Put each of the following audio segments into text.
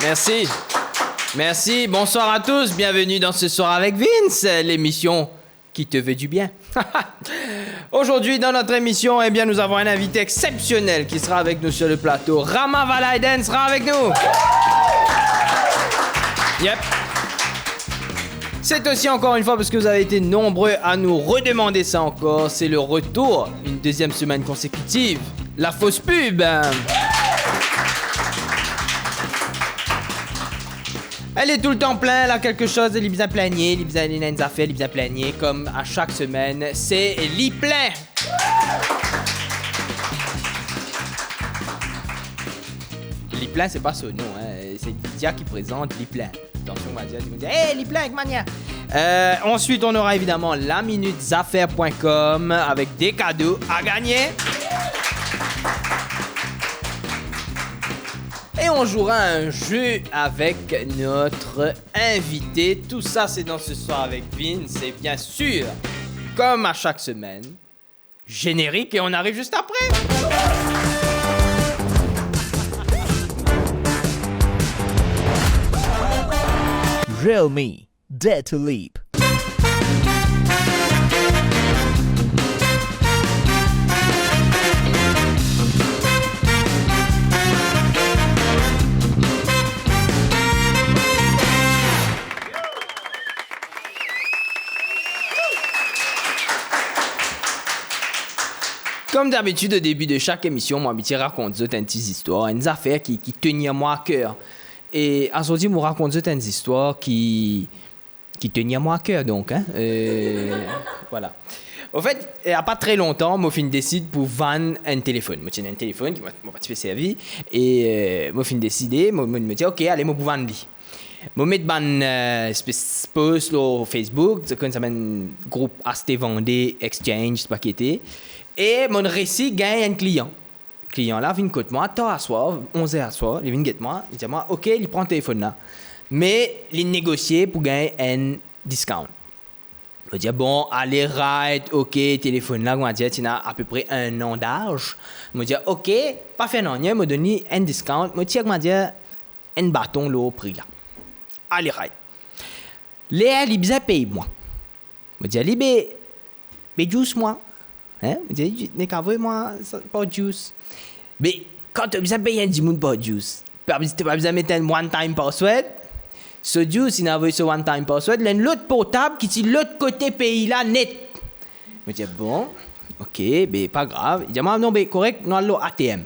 Merci. Merci. Bonsoir à tous. Bienvenue dans Ce Soir avec Vince, l'émission qui te veut du bien. Aujourd'hui, dans notre émission, eh bien, nous avons un invité exceptionnel qui sera avec nous sur le plateau. Rama Valaiden sera avec nous. Yep. C'est aussi encore une fois, parce que vous avez été nombreux à nous redemander ça encore, c'est le retour, une deuxième semaine consécutive, la fausse pub. Elle est tout le temps pleine, elle a quelque chose, elle est bien planier, elle est bien une affaire, elle est bien planier, comme à chaque semaine, c'est Liplein. Liplein, c'est pas son nom, hein. C'est Dia qui présente Liplein. Attention, on va dire, hey, Liplein avec Mania. Ensuite, on aura évidemment laminutesaffaires.com avec des cadeaux à gagner. Et on jouera un jeu avec notre invité. Tout ça, c'est dans Ce Soir avec Vince. Et bien sûr, comme à chaque semaine, générique et on arrive juste après. Realme, Dare to Leap. Comme d'habitude, au début de chaque émission, moi, je raconte des petites histoires, une affaire qui tenaient moi à cœur. Et aujourd'hui, je raconte des histoires qui tenaient moi à cœur, donc. Hein? Voilà. En fait, il n'y a pas très longtemps, moi, je décide pour vendre un téléphone. Moi, j'ai un téléphone qui m'a pas fait servir. Et moi, je décide, moi, me dis, OK, allez, moi, pour vendre lui. Je mets un post sur Facebook, c'est comme ça, un groupe Acheter Vendez Exchange, c'est pas qui était. Et mon récit gagne un client. Le client là vient côté moi, tard à soir, 11h à soir, il vient guetter moi, il dit moi, OK, il prend le téléphone là. Mais il négocie pour gagner un discount. Je dis bon, allez, right, OK, téléphone là, on va dire, tu as à peu près 1 an d'âge. Je dis OK, pas fait non, il me donne un discount, je dis, on va dire, un bâton là au prix là. Allez, right. Léa, il bien paye moi. Je dis, allez, mais juice moi. Hein? Je dis, moi, pas juice. Mais quand tu as besoin de payer un 10 000 pour juice, tu n'as pas besoin de mettre un one-time password. Ce juice, il a envoyé ce one-time password. Il y a l'autre portable qui est de l'autre côté pays là, net. Je dis, bon, OK, mais pas grave. Il dit, non, mais correct, non, l'ATM.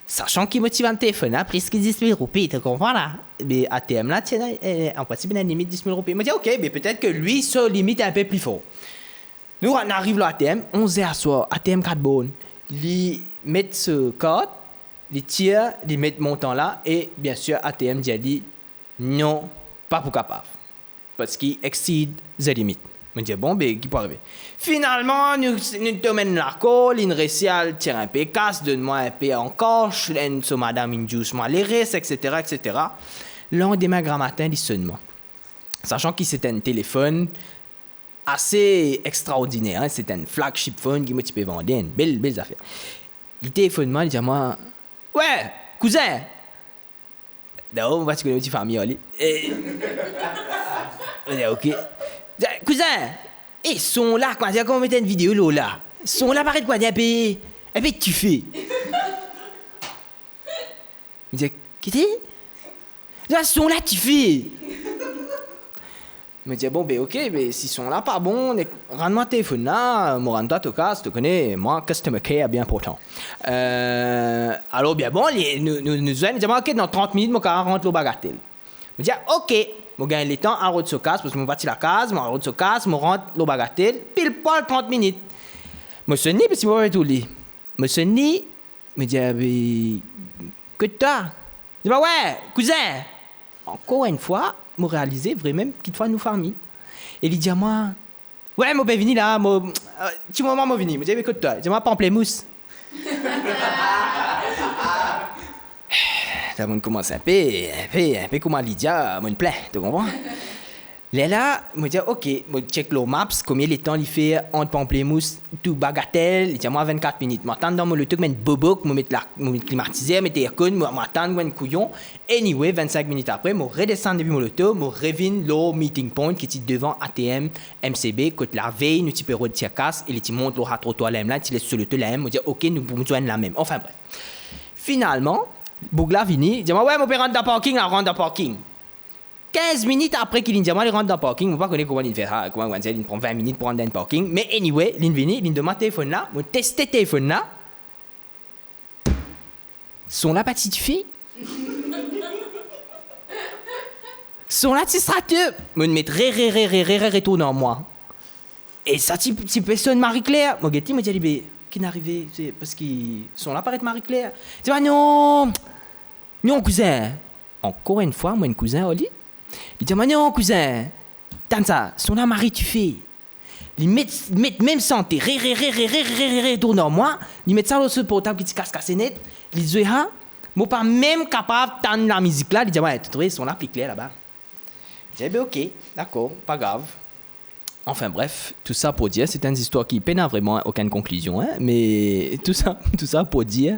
Sachant qu'il motive un téléphone, presque 10 000 roupies, tu comprends là? Mais ATM là, tiens, en principe, il a une limite de 10 000 roupies. Il me dit, OK, mais peut-être que lui, sa limite est un peu plus fort. Nous, on arrive à l'ATM, 11h à soir, ATM 4 bonnes. Ils mettent ce code, ils tirent, ils mettent montant là, et bien sûr, ATM dit non, pas pour capable. Parce qu'il exceed les limites. Je me dis, bon, ben, qui peut arriver? Finalement, nous tomons la colle, une réciale tire un peu casse, donne-moi un peu encore, je laisse sur madame, une juice, moi, les restes, etc., etc. Lendemain, grand matin, il sonne moi. Sachant qu'il c'était un téléphone assez extraordinaire, hein? C'était un flagship phone qui m'a typé vendre, une belle affaire. Il téléphone moi, il dit à moi, ouais, cousin. Non, on va se connaître une petite famille, allez. OK. Cousin, ils sont là, quoi. Quand on mettait une vidéo là, ils sont là, pareil, quoi. Et puis, tu fais. Il dit, qu'est-ce que ils sont là, tu fais. Je me dis, bon, ben ok, mais s'ils sont là, pas bon, rends-moi le téléphone là, moi rends-toi ton cas, tu connais, moi, customer care, bien important. Alors, bien bon, nous allons dire, ok, dans 30 minutes, je rentre le bagatelle. Je me dis, ok, je gagne le temps, je rentre sur casse, parce que je bâtis la case, je rentre sur casse, je rentre le bagatelle, pile poil 30 minutes. Je suis ni, parce que je vais tout lire. Je suis ni, je me dis, que toi? Je dis, ouais, cousin, encore une fois, je réalisé vraiment qu'il faut nous famille. Et il dit à moi, ouais, je vais venir là, tu m'as venir. Je me dis, écoute toi, dis-moi pamplemousse. Ça me commence un peu comme Lydia, me plaît, tu comprends? Là, je dis, OK, je check le maps, combien de temps il fait entre Pamplemousse, tout bagatelle. Il dit, moi, 24 minutes. Je m'attends dans le truc, je mets bobo, je mets le climatiseur, je mets aircon, je m'attends, je mets couillon. Anyway, 25 minutes après, je redescends depuis mon auto, je reviens le meeting point qui est devant ATM, MCB, côté la veille, nous type de tircasse, et il monte le trottoir là, tu laisses sur l'auto là, je dis, OK, nous pouvons joindre la même. Enfin, bref. Finalement, Bougla vini, il dit, ouais, je peux rentrer dans le parking, là, rentre dans le parking. 15 minutes après qu'il dit, moi, il rentre dans le parking, je ne sais pas comment il fait ça, comment il prend 20 minutes pour rentrer dans le parking. Mais anyway, il vient, il demande téléphone là, je teste le téléphone là. Son là, petite fille. Son là, tu seras deux. Je me retourne en moi. Et ça, tu personne Marie-Claire. Moi, je me dis, qui n'est arrivé, c'est parce qu'ils sont là, paraît Marie-Claire. Je dis, non, cousin. Encore une fois, moi, un cousin, Oli. Il dit, non, cousin, t'as ça, son âme Marie, tu fais. Ils mettent même santé, retourne en moi. Ils mettent ça dans ce portable qui te casse net. Ils disent, ah, moi, pas même capable d'entendre la musique là. Ils disent, ouais, tu trouves son âme plus clair là-bas. Je dis, ok, d'accord, pas grave. Enfin bref, tout ça pour dire, c'est une histoire qui peine à vraiment aucune conclusion, hein, mais tout ça pour dire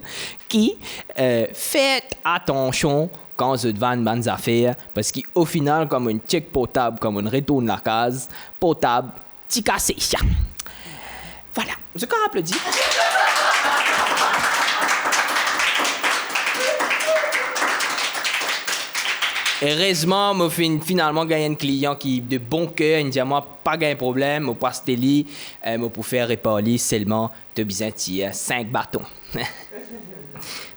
faites attention quand vous devant une bonne affaire, parce qu'au final, comme un check portable, comme on retourne la case, portable, petit cassé. Voilà, je peux applaudir. Heureusement, je finalement gagné un client qui de bon cœur, il dit à moi, pas de problème, je passe tes lits, je peux faire réparer seulement de besoin de 5 bâtons.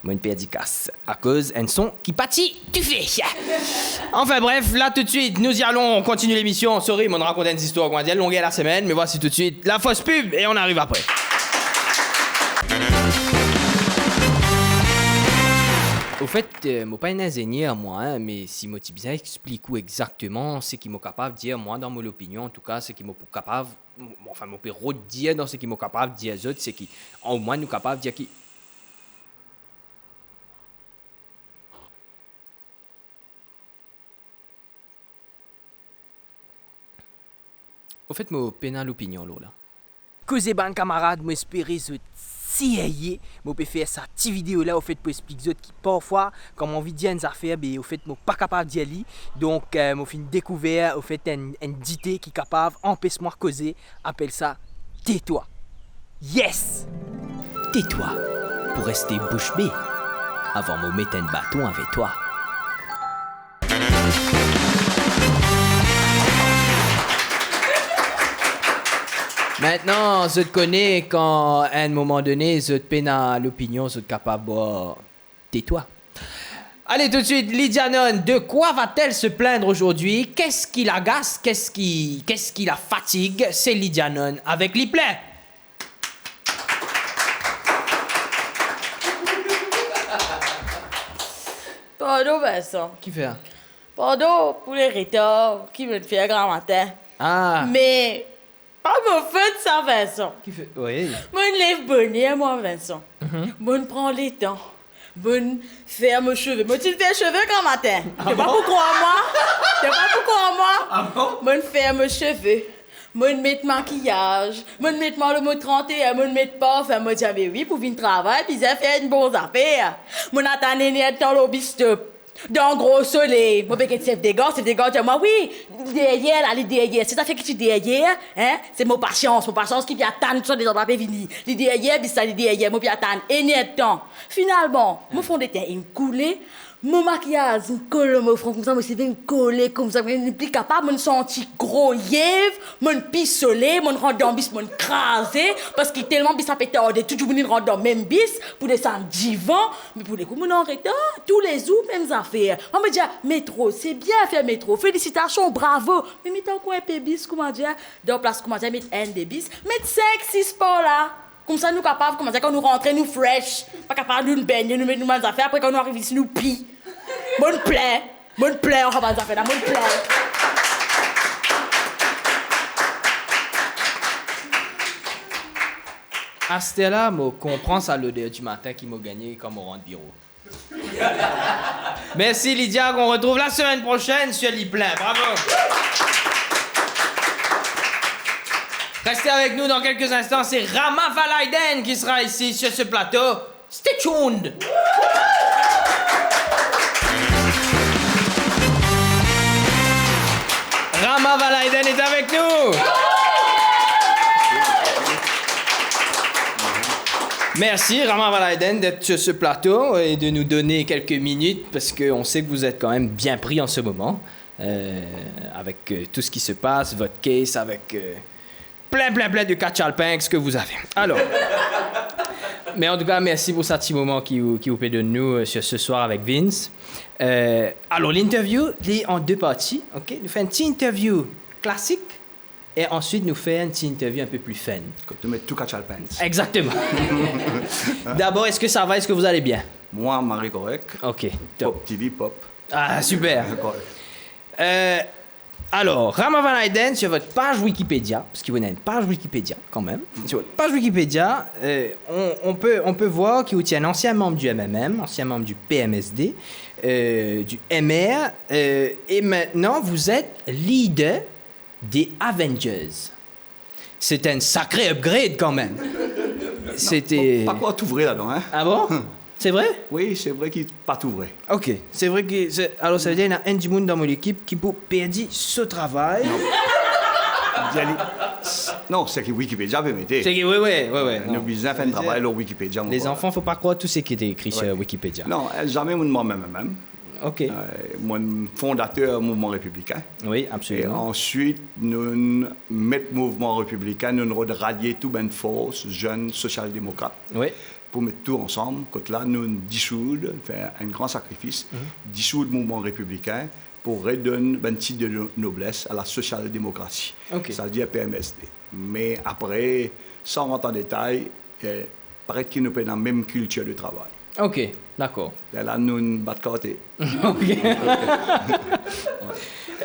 Moi, une paire de casse. À cause d'un son qui pâtit, tu fais. Enfin bref, là tout de suite, nous y allons, on continue l'émission. Sorry, on raconte des histoires, on va dire longueur la semaine, mais voici tout de suite la fausse pub et on arrive après. Au fait, je ne suis pas un ingénieur, moi, hein, mais si je suis bien explique exactement ce qu'il est capable de dire, moi, dans mon opinion, en tout cas, ce qu'il est capable, enfin, je peux redire dans ce qu'il est capable de dire aux autres, c'est qu'au moins, nous sommes capables de dire qu'il. Au fait, je peine l'opinion, là. Causez ban camarade, moi espérer ce CIA, moi peux faire cette petite vidéo là au fait pour expliquer qui parfois comme on vit dire une affaire mais au fait moi pas capable d'y aller. Donc moi fait une découverte au fait un dité qui est capable empêche-moi causer, appelle ça tais-toi. Yes. Tais-toi pour rester bouche bée avant de mettre un bâton avec toi. Maintenant, je te connais quand, à un moment donné, je te peine à l'opinion, je te capable de tais-toi. Allez, tout de suite, Lydia Nunn, de quoi va-t-elle se plaindre aujourd'hui? Qu'est-ce qui l'agace? Qu'est-ce qui la fatigue? C'est Lydia Nunn avec l'e-play. Pardon, Vincent. Qui fait? Pardon pour les retards qui me fait grand matin. Ah. Mais, pas mon fait ça, Vincent. Qui fait? Oui. Moi, je lève bonnet, moi, Vincent. Moi, je prends les temps. Moi, je fais mes cheveux. Moi, tu fais cheveux grand matin. Tu pas pourquoi moi? Tu pas pourquoi moi? Ah bon? Moi, je fais mes cheveux. Moi, je mets maquillage. Moi, je mets le mot 31. Moi, je mets pas. Enfin, moi, je dis, oui, pour venir travailler, puis ça fait une bonne affaire. Moi, j'attends les dans l'obistop. Dans le gros soleil. Moi, je suis des gars, moi, oui, derrière, allez derrière. C'est ça fait que tu derrière, hein? C'est mon patience qui vient attendre tout des endroits venir. Les derrière, puis ça, les derrière, moi, puis attendre. Et net temps. Finalement, mon fond de teint, il me coulait. Mon maquillage, il me colle mon front comme ça, moi, c'est bien collé comme ça. Je suis plus capable, je me sens gros yèvre, je me pissolé, je me rends dans le bis, je me crasé. Parce que tellement bis, ça peut tarder, toujours venir rendre dans le même bis pour descendre divan. Mais pour les coups, je arrête tous les jours, mêmes affaires. On me dit, métro, c'est bien fait métro, félicitations, bravo. Mais mettez encore un peu bis, comment dire, dans place, comment dire, mettre un des bis, mettre 5, 6 pas là. Comme ça, nous capables, comment dire, quand nous rentrons, nous fresh, pas capables de nous baigner, nous mettre nous mêmes affaires, après quand nous arrivons ici, nous pis. Bonne plaie, on va pas faire la bonne plaie. À ce là, je comprends ça l'odeur du matin qui m'a gagné quand on rentre bureau. Merci Lydia, qu'on retrouve la semaine prochaine sur l'e-plein. Bravo. Restez avec nous dans quelques instants. C'est Rama Valaiden qui sera ici sur ce plateau. Stay tuned! Rama Valaiden est avec nous! Merci Rama Valaiden d'être sur ce plateau et de nous donner quelques minutes parce qu'on sait que vous êtes quand même bien pris en ce moment avec tout ce qui se passe, votre case, avec plein de catch alpin que vous avez. Alors, mais en tout cas, merci pour ce petit moment qui vous fait de nous sur ce soir avec Vince. Alors, l'interview est en deux parties. Ok, nous faisons une petite interview classique. Et ensuite, nous faisons une petite interview un peu plus fun. Quand tu mets tout catch alpins. Exactement. D'abord, est-ce que ça va? Est-ce que vous allez bien? Moi, Marie correct. Ok, top. Pop TV, pop. Ah, super. Correct. Alors, Rama Valaiden, sur votre page Wikipédia, parce qu'il vous a une page Wikipédia quand même, sur votre page Wikipédia, on peut voir qu'il vous tient un ancien membre du MMM, ancien membre du PMSD, du MR, et maintenant vous êtes leader des Avengers. C'était un sacré upgrade quand même. C'était... Pas quoi tout vrai là-dedans, hein? Ah bon? C'est vrai? Oui, c'est vrai qu'il n'est pas tout vrai. Ok, c'est vrai que... Alors ça veut dire qu'il y a un du monde dans mon équipe qui peut perdre ce travail. Non, c'est que Wikipédia peut mettre. C'est que, oui. Nous besoin faire un travail sur Wikipédia. Les enfants, il ne faut pas croire tout ce qui est écrit sur Wikipédia. Non, jamais moi-même. Ok. Moi, fondateur du mouvement républicain. Oui, Et absolument. ensuite, nous mettons mouvement républicain, nous rallions toute une force jeune social-démocrate Oui. pour mettre tout ensemble. Quand là, nous dissoudre, faire un grand sacrifice, dissoudre le mouvement républicain pour redonner un titre de noblesse à la social-démocratie. Ok. Ça veut dire PMSD. Mais après, sans rentrer en détail, paraît qu'il nous fait dans la même culture de travail. Ok, d'accord. Et là, nous nous battons côté. Ok.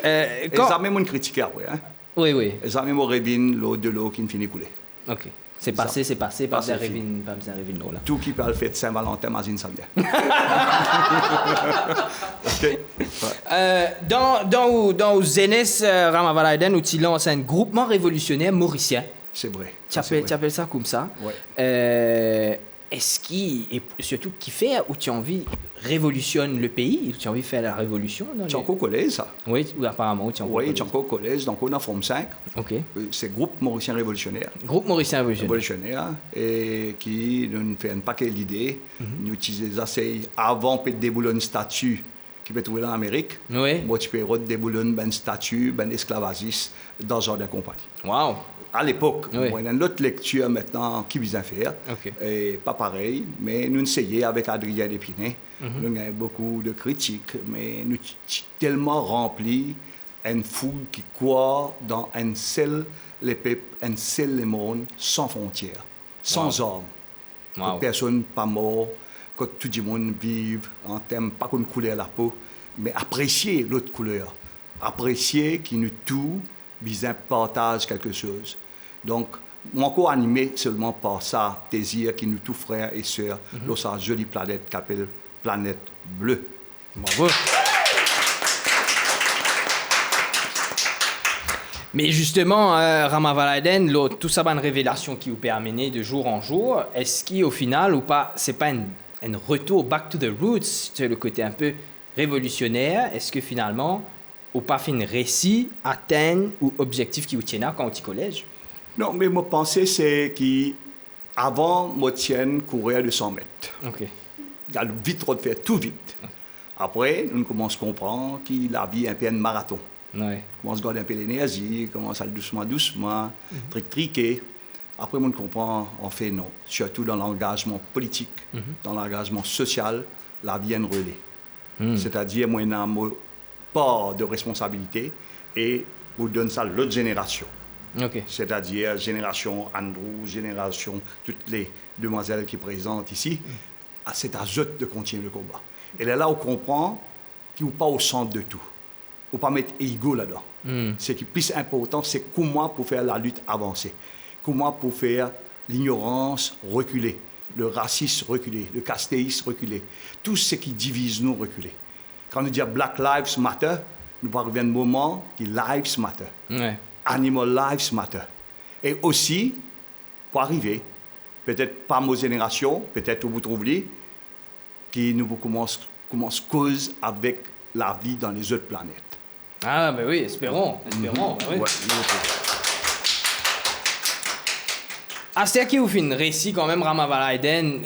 Et ça même on critique après. Hein? Oui. Et ça même on revine l'eau de l'eau qui ne finit couler. Ok. C'est passé, pas Passé, besoin fini. de l'eau là. Tout qui peut le faire de Saint-Valentin, imagine ça bien. Ok. Ouais. Dans Zenes Rama Valaiden, nous avons un groupement révolutionnaire mauricien. C'est vrai. Tu appelles ça comme ça? Ouais. Est-ce et surtout qui fait ou tu as envie révolutionne le pays? Tu as envie de faire la révolution? Tu as encore collège, ça? Oui, apparemment. Oui, tu as encore collège, donc on a Forme 5. Ok. C'est Groupe Mauricien Révolutionnaire. Groupe mauricien révolutionnaire. Révolutionnaire, et qui nous fait un paquet d'idées. Nous utilisons des essais avant de déboulonner une statue qui peut trouver dans l'Amérique. Oui. Moi, tu peux déboulonner une statue, un esclavagisme dans ce genre de compagnie. Wow. À l'époque, Oui. on a une autre lecture maintenant qui vient faire. Ok. Et pas pareil, mais nous essayons avec Adrien Dépinet. Nous avons beaucoup de critiques, mais nous sommes tellement remplis une foule qui croit dans un seul les peuples, un seul le monde, sans frontières, sans armes. Wow. Que personne pas mort, que tout le monde vive en termes, pas qu'on couleur la peau, mais apprécier l'autre couleur. Apprécier qui nous tout, bien partage quelque chose. Donc, moi, encore animé seulement par ça, désir qui nous tous frères et sœurs, dans sa jolie planète qui s'appelle Planète Bleue. Bravo. Mais justement, Rama Valaiden, tout ça, une révélation qui vous permet de jour en jour. Est-ce qu'au final, ou pas, c'est pas un retour back to the roots, sur le côté un peu révolutionnaire? Est-ce que finalement, ou pas fait un récit, atteindre ou objectif qui vous tient quand on est au collège? Non, mais ma pensée, c'est qu'avant, moi, tienne courir de 100 mètres. Ok. Il a vite de faire tout vite. Après, nous commençons à comprendre que la vie est un peu un marathon. Ouais. On commence à garder un peu l'énergie, commence à aller doucement, triquer. Après, on comprend, en fait, non. Surtout dans l'engagement politique, dans l'engagement social, la vie est un relais. C'est-à-dire, moi, j'ai une part de responsabilité et vous donne ça à l'autre génération. Ok. C'est-à-dire génération Andrew, génération toutes les demoiselles qui présentent ici. C'est à eux de continuer le combat. Et là, on comprend qu'il n'est pas au centre de tout. Il ne faut pas mettre ego là-dedans. Ce qui est plus important, c'est comment pour faire la lutte avancer. Comment pour faire l'ignorance reculer, le racisme reculer, le castéisme reculer. Tout ce qui divise nous reculer. Quand on dit Black Lives Matter, nous parvenons à un moment qui Lives Matter. Ouais. Animal Lives Matter. Et aussi, pour arriver, peut-être pas nos générations, peut-être vous trouvez, qui nous commence cause avec la vie dans les autres planètes. Ah, ben oui, espérons. Ben oui. Ouais. C'est qui vous fait une récit quand même, Ramavalaiden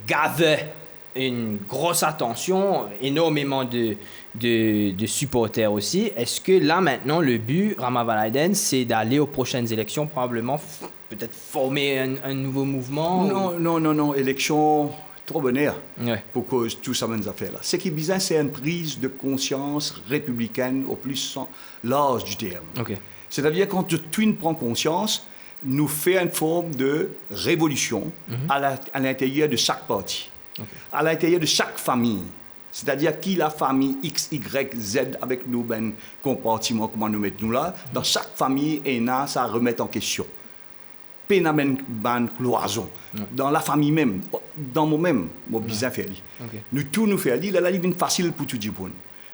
gavait une grosse attention, énormément de supporters aussi. Est-ce que là maintenant le but, Ramavalaiden, c'est d'aller aux prochaines élections, probablement peut-être former un nouveau mouvement? Non, élection trop bonheur Ouais. pour cause de tout ça nous affaires là. Ce qui est bizarre, c'est une prise de conscience républicaine au plus large du terme. Ok. C'est-à-dire quand tout prend conscience, nous fait une forme de révolution à l'intérieur de chaque parti, à l'intérieur de chaque famille. C'est-à-dire qui la famille X, Y, Z avec nous, ben compartiment, comment nous mettons nous là. Dans chaque famille, ça remet en question. Pénamen ban cloison. Dans la famille même, dans moi-même, mon bizarre fait. Nous tout nous fait là, la ligne facile pour tout dire bon.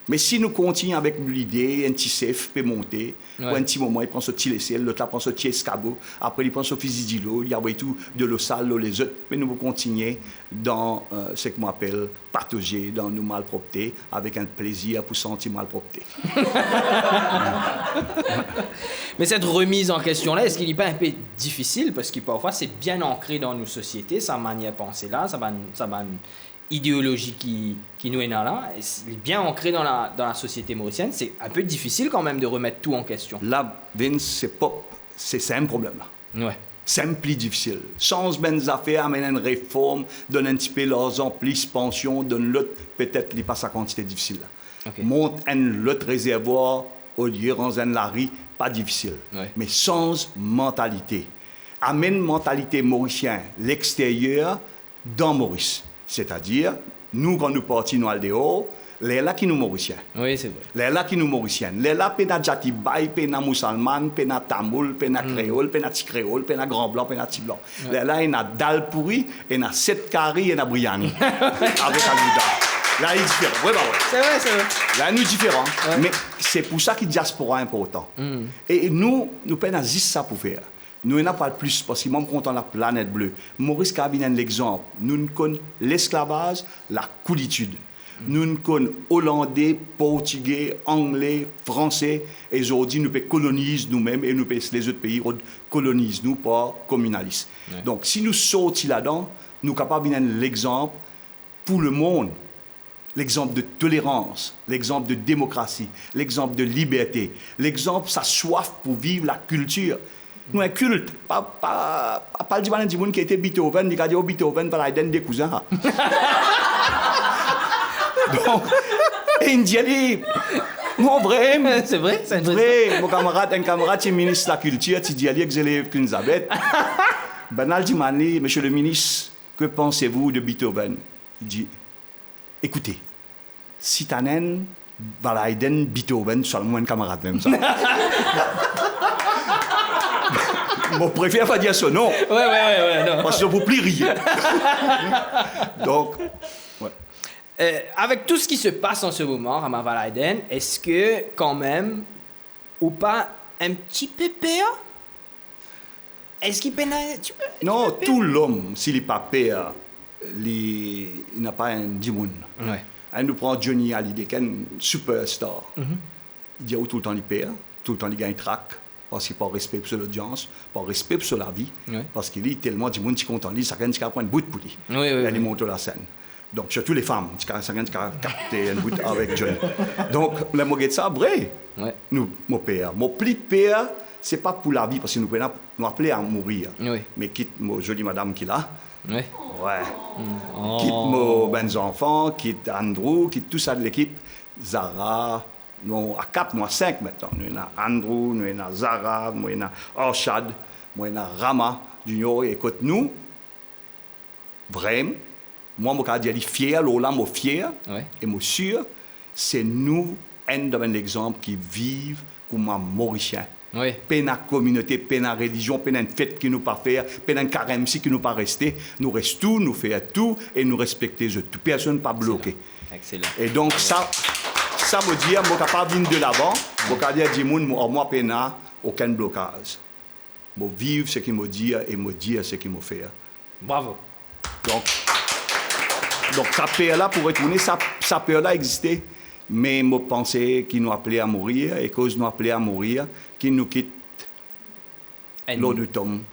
Mais si nous continuons avec l'idée, un petit safe peut monter, pour un petit moment, il prend ce petit laissel, l'autre là prend ce petit escabeau, après il prend ce fusil d'îlot, il y a tout de l'eau sale, les autres, mais nous continuons dans ce qu'on appelle patauger, dans nos malpropretés, avec un plaisir pour sentir malpropreté. Mais cette remise en question-là, est-ce qu'il n'est pas un peu difficile? Parce que parfois, c'est bien ancré dans nos sociétés, sa manière de penser là, sa idéologie qui nous est là, il est bien ancré dans la société mauricienne. C'est un peu difficile quand même de remettre tout en question. Là, Vince, c'est un problème là. Ouais. C'est un plus difficile. Change ben affaires, amène une réforme, donne un petit peu l'argent, plus pension, donne l'autre, peut-être il passe à quantité difficile là. Okay. Monte un autre réservoir au lieu dans un lari, pas difficile. Ouais. Mais change mentalité. Amène mentalité mauricienne, l'extérieur, dans Maurice. C'est-à-dire, nous, quand nous partons nous dehors, les là qui nous mauriciens. Oui, c'est vrai. Les là qui nous mauriciens. Les là, pena Jatibay, pena Moussalman, pena Tamoul, pena Créole, pena Ti Créole, pena Grand Blanc, pena Ti Blanc. Les là, il y a Dal pourri, il y a 7 carrés, il y a Briani. Avec Alouda. Là, il est différent. Oui, bah ouais. C'est vrai. Là, nous différents. Ouais. Mais c'est pour ça que la diaspora est important. Et nous prenons juste ça pour faire. Nous n'avons pas le plus, parce que même quand on a la planète bleue, Maurice Cabinen l'exemple. Nous connaissons l'esclavage, la coulitude. Nous connaissons hollandais, portugais, anglais, français. Et aujourd'hui, nous pouvons coloniser nous-mêmes et nous pouvons les autres pays colonisent nous par communalisme. Ouais. Donc, si nous sortons là-dedans, nous sommes capables de l'exemple pour le monde. L'exemple de tolérance, l'exemple de démocratie, l'exemple de liberté, l'exemple de sa soif pour vivre la culture. Nous, un culte, pas le monde du monde qui était Beethoven, il a dit Beethoven par la des cousins. Donc, et il dit, non, vrai, c'est vrai, c'est vrai. Mon camarade, un camarade qui est ministre de la Culture, qui dit, allez, que Elisabeth. Ben, il dit, monsieur le ministre, que pensez-vous de Beethoven? Il dit, écoutez, si t'as un Balaiden, Beethoven, seulement un camarade même ça. Mon préfère pas dire ça, non. Ouais, non. Parce que je ne peux plus rire. Donc, ouais. Avec tout ce qui se passe en ce moment, Ramavalaiden, est-ce que, quand même, ou pas un petit peu peur? Est-ce qu'il peut un petit peu? Non, tout l'homme, s'il n'est pas peur, il n'a pas un dimoun. Ouais. On nous prend Johnny Hallyday, qui est un superstar. Il dit tout le temps il perd, tout le temps il gagne track. Parce qu'il n'a pas respect pour l'audience, pas respect pour la vie, parce qu'il est tellement du monde qui est content, il s'agit de prendre un bout de poulie. Elle monte la scène. Donc, surtout les femmes, qui s'agit de capter un bout avec Johnny. Donc, le mot de ça, vrai. Nous, mon père, mon plus père, ce n'est pas pour la vie, parce que nous appelons à mourir. Mais quitte mon jolie madame qui est là. Ouais. Quitte mon ben enfants, quitte Andrew, quitte tout ça de l'équipe, Zara. Nous, à 4, nous à 5 maintenant. Nous avons Andrew, nous avons Zara, nous avons Orchad, nous avons Rama, Junior. Écoute, nous, vraiment, moi, je suis fier, Lola, je suis fier, et je suis sûr, c'est nous, un exemple qui vivent comme un Mauricien. Pas une communauté, pas une religion, pas une fête qui nous pas faire, pas une carême qui nous pas rester. Nous restons, nous faisons tout et nous respectons tout. Personne pas bloqué. Excellent. Et donc, ça veut dire que je suis capable de venir de l'avant, je suis capable de dire que moi, je n'ai aucun blocage. me vivre ce qu'il me dit et me dire ce qu'il me fait. Bravo. Donc sa peur-là, pour retourner, sa peur-là existait, mais me pensais qu'il nous appelait à mourir, et cause nous appelait à mourir, qu'il nous quitte. L'autre homme,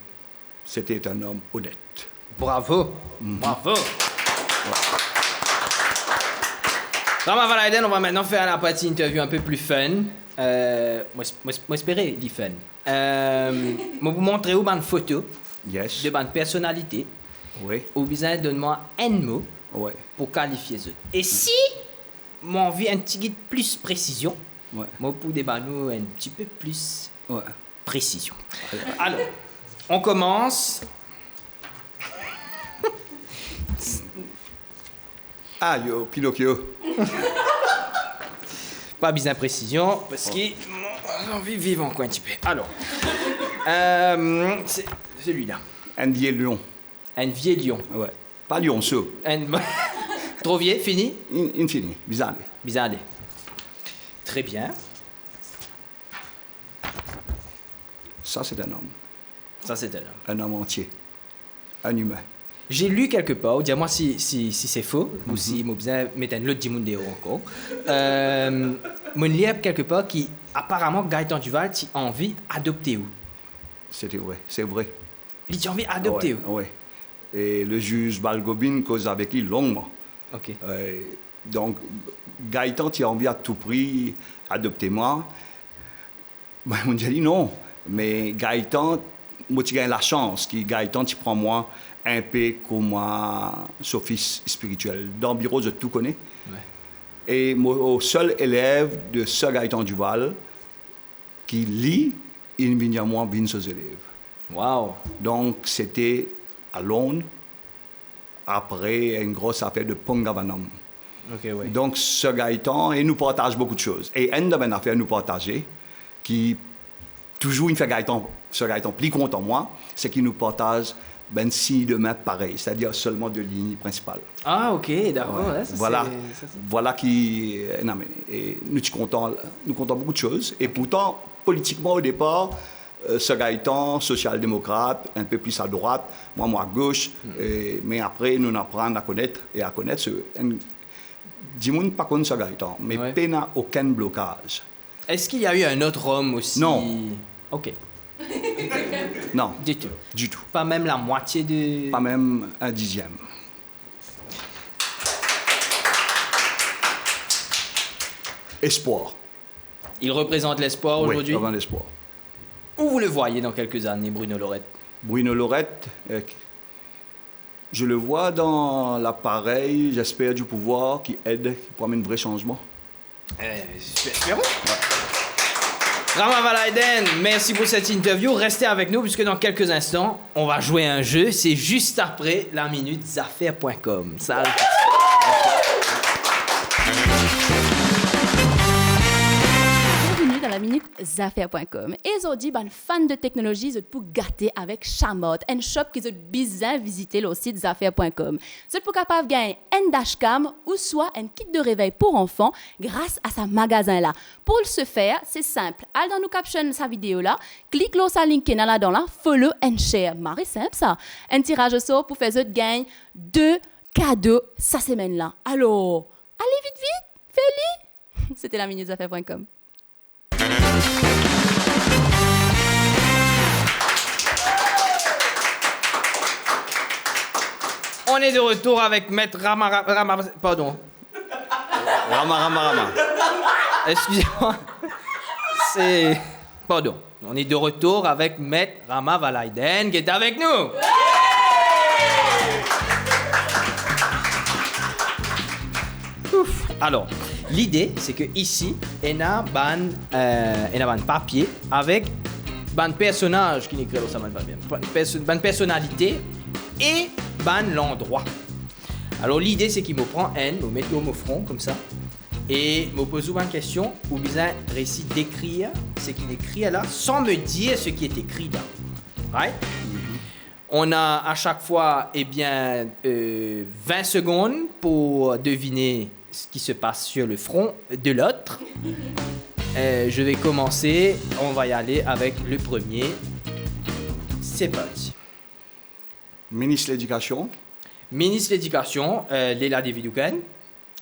c'était un homme honnête. Bravo. Bravo. Rama Valaiden, on va maintenant faire la partie interview un peu plus fun. Moi, espérer, il fun. Je vais vous montrer une photo Yes. de une personnalité. Oui. Ou besoin donne-moi un mot Oui. pour qualifier ça. Et si moi envie un petit guide plus précision, Ouais. moi pour débattre nous un petit peu plus Ouais. précision. Alors, on commence. Ah, yo, Pinocchio. Pas besoin de précision parce que j'ai envie de vivre encore un petit peu. Alors, c'est celui-là. Un vieil lion. Un vieux lion. Ouais. Pas lionceau. Trop vieux, fini? Infini. Bizarre. Bizarre. Très bien. Ça, c'est un homme. Ça, c'est un homme. Un homme entier. Un humain. J'ai lu quelque part, dis-moi si c'est faux, ou si j'ai besoin de mettre un autre dimondéo encore. Mon livre quelque part qui, apparemment, Gaëtan Duval, tu as envie d'adopter où? C'était vrai. C'est vrai. Il a envie d'adopter où? Oui. Et le juge Balgobin cause avec lui longuement. Ok. Donc, Gaëtan, tu as envie à tout prix d'adopter moi. Ben, on dit non. Mais Gaëtan, moi, tu gagnes la chance. Gaëtan, tu prends moi un peu comme moi, son fils spirituel. Dans le bureau, je tout connais. Ouais. Et mon seul élève de ce Gaëtan Duval qui lit, il vient à moi, vient ses élèves. Wow. Donc, c'était à Londres, après une grosse affaire de Pongavanam. Ok, ouais. Donc, ce Gaëtan, il nous partage beaucoup de choses. Et une de mes affaires nous partager, qui toujours il fait Gaëtan, ce Gaëtan plus content moi, c'est qu'il nous partage 6 de mètres pareil, c'est-à-dire seulement 2 lignes principales. Ah, ok, d'accord. Ouais. Ouais, ça, Voilà, c'est- voilà qui. Non, mais, et nous sommes contents beaucoup de choses. Et pourtant, politiquement, au départ, ce Gaëtan, social-démocrate, un peu plus à droite, moi à gauche. Mais après, nous apprenons à connaître ce. Dis-moi pas contre ce Gaëtan, mais Ouais. il n'a aucun blocage. Est-ce qu'il y a eu un autre homme aussi? Non. Ok, Non, du tout. du tout. Pas même la moitié de... Pas même un dixième. Espoir. Il représente l'espoir aujourd'hui. Oui, avant l'espoir. Où vous le voyez dans quelques années, Bruno Lorette? Bruno Lorette, je le vois dans l'appareil, j'espère, du pouvoir qui aide, qui promène un vrai changement. Espérons. Rama Valaiden, merci pour cette interview. Restez avec nous puisque dans quelques instants, on va jouer à un jeu. C'est juste après la minute Zaffaires.com. Ça. Bienvenue dans la minute Zaffaires.com. Et aujourd'hui, ben, fan de technologie, vous pour gâter avec Chamot, un shop qui est bizarre visiter le site Zaffaires.com. Vous pour capable gagner un dashcam ou soit un kit de réveil pour enfants grâce à ce magasin-là. Pour ce faire, c'est simple. Allez dans nos captions sa vidéo là, clique là sur link dans là, follow and share. Marie simple ça. Un tirage au sort pour faire autres gagner 2 cadeaux cette semaine-là. Alors, allez vite, fais-le. C'était la minute Zaffaires.com. On est de retour avec Maître pardon. Rama. Excusez-moi. C'est... Pardon. On est de retour avec Maître Rama Valaiden qui est avec nous. Ouf. Alors, l'idée, c'est que ici, on a un papier avec un personnage qui n'écrit ça mal pas bien, une personnalité et l'endroit. Alors l'idée, c'est qu'il me prend me met au mon front comme ça et me pose une question ou bien récit d'écrire ce qu'il écrit là sans me dire ce qui est écrit là. Right? On a à chaque fois 20 secondes pour deviner ce qui se passe sur le front de l'autre. Je vais commencer. On va y aller avec le premier. C'est parti. Ministre de l'Éducation. Ministre de l'Éducation, Léla Davidoukan.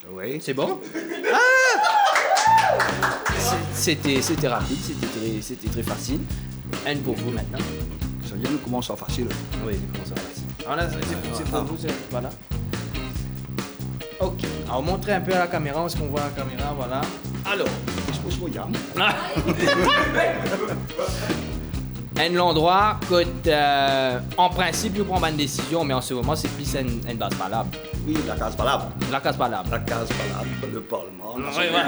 Oui. C'est bon? Ah! C'était rapide, c'était très facile. Un pour vous maintenant. Ça vient de commencer facile. Oui, comment ça va? Alors là, c'est pour vous, voilà. Ok, alors montrez un peu à la caméra, est-ce qu'on voit la caméra, voilà. Alors, un endroit que, en principe, nous prenons une décision, mais en ce moment, c'est plus une base valable. Oui, la case valable. La case valable. La case valable, le Parlement. Oui, voilà.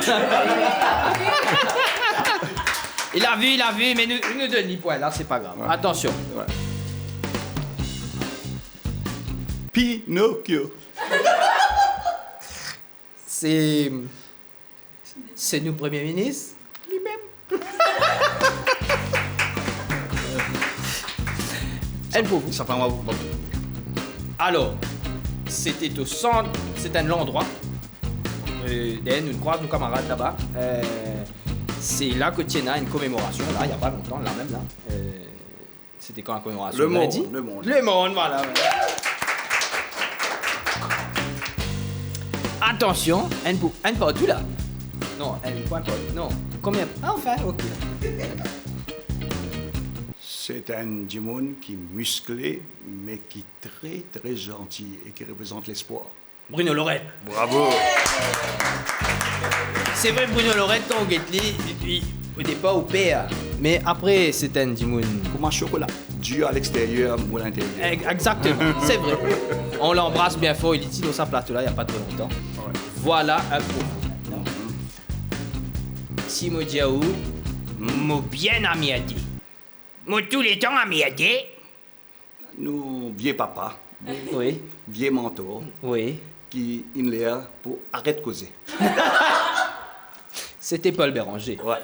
Il a vu, mais nous donne les points, là, c'est pas grave. Ouais. Attention. Ouais. Pinocchio. C'est nous, Premier ministre. Lui-même. Elle pour vous. Ça prend bon. Alors, c'était au centre, c'est un endroit. Nous croisons nos camarades là-bas. C'est là que Tiena a une commémoration, là, il n'y a pas longtemps, là même, là. C'était quand la commémoration? Le monde, lundi? le monde. Le monde, voilà. Attention, un partout là. Non, un point partout. Non. Combien? Ah, enfin, ok. C'est un Jimoun qui est musclé, mais qui est très, très gentil et qui représente l'espoir. Bruno Lorette. Bravo. C'est vrai, Bruno Lorette, quand on guette lui, et puis au départ au père. Mais après, c'est un Jimoun. Comme un chocolat. Dieu à l'extérieur, moi à l'intérieur. Exactement, c'est vrai. On l'embrasse bien fort, il est ici dans sa plateau là, il n'y a pas très longtemps. Ouais. Voilà un pour vous maintenant. Si moi dis à où, moi bien amiadé. Moi tous les temps amiadé. Nous, vieux papa, Oui, vieux mentor, oui. qui in l'air pour arrêter de causer. C'était Paul Béranger. Ouais.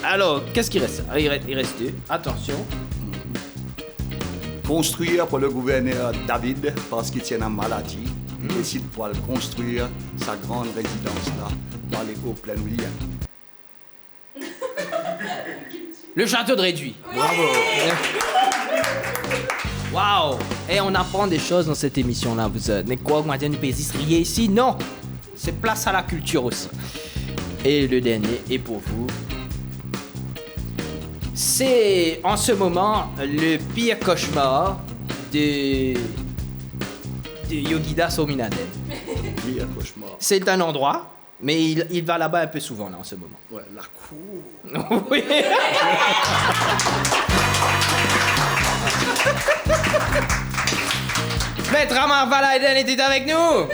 Alors, qu'est-ce qu'il reste? Il reste deux. Attention. Construire pour le gouverneur David, parce qu'il tient en maladie, il décide pour le construire sa grande résidence là, dans les hauts plaines William. Le château de Réduit. Bravo. Waouh! Et on apprend des choses dans cette émission-là, vous êtes. Mais quoi, moi, nous riez ici? Non! C'est place à la culture aussi. Et le dernier est pour vous. C'est en ce moment le pire cauchemar de Yogida Sominaden. Oui, un cauchemar. C'est un endroit, mais il va là-bas un peu souvent là en ce moment. Ouais, la cour. Oui. Maître Amar Valaiden était avec nous.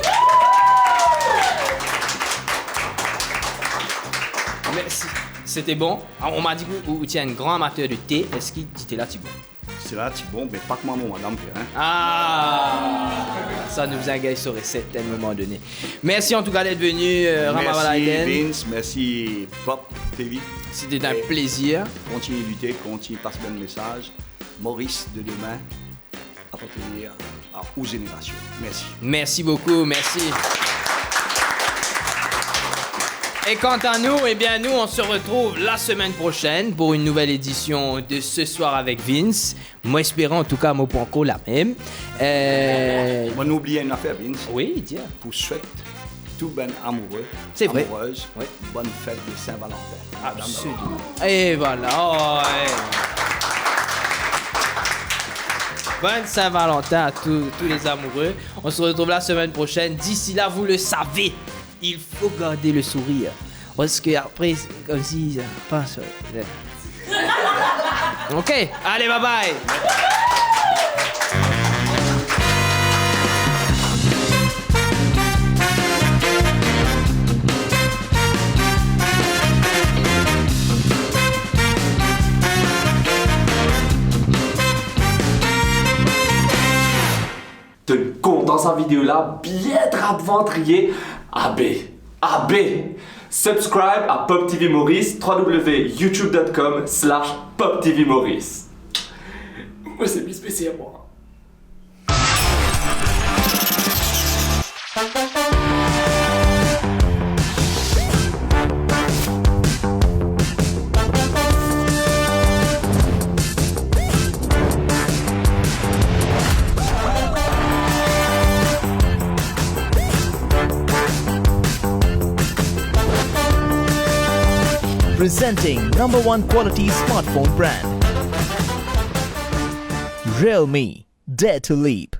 Merci. C'était bon. Alors, on m'a dit que vous êtes un grand amateur de thé. Est-ce qu'il dit là, Thibaut? C'est là, c'est bon, mais pas que maman, madame. Hein. Ah, ça nous engage sur recette à un moment donné. Merci en tout cas d'être venu, Amar Merci Valaiden. Vince, merci Pop TV. C'était un plaisir. Continue de lutter, continue de passer le message. Maurice de demain, appartenir aux générations. Merci. Merci beaucoup, merci. Et quant à nous, eh bien nous on se retrouve la semaine prochaine pour une nouvelle édition de Ce Soir avec Vince. Moi espérant en tout cas mon ponco la même. On n'oublie une affaire, Vince. Oui, tiens. Pour souhaiter tout ben amoureux, C'est vrai. amoureuse, Oui. bonne fête de Saint-Valentin. Absolument. Et voilà. Oh, ouais. Bonne Saint-Valentin à tous les amoureux. On se retrouve la semaine prochaine. D'ici là, vous le savez, il faut garder le sourire. Parce que après, c'est comme si ça passe. Ok, allez, bye bye. Te content sa vidéo là, bien trap-ventrier. AB. Subscribe à Pop TV Maurice, www.youtube.com/Pop TV Maurice. Moi c'est plus spécial moi. Presenting #1 quality smartphone brand. Realme, dare to leap.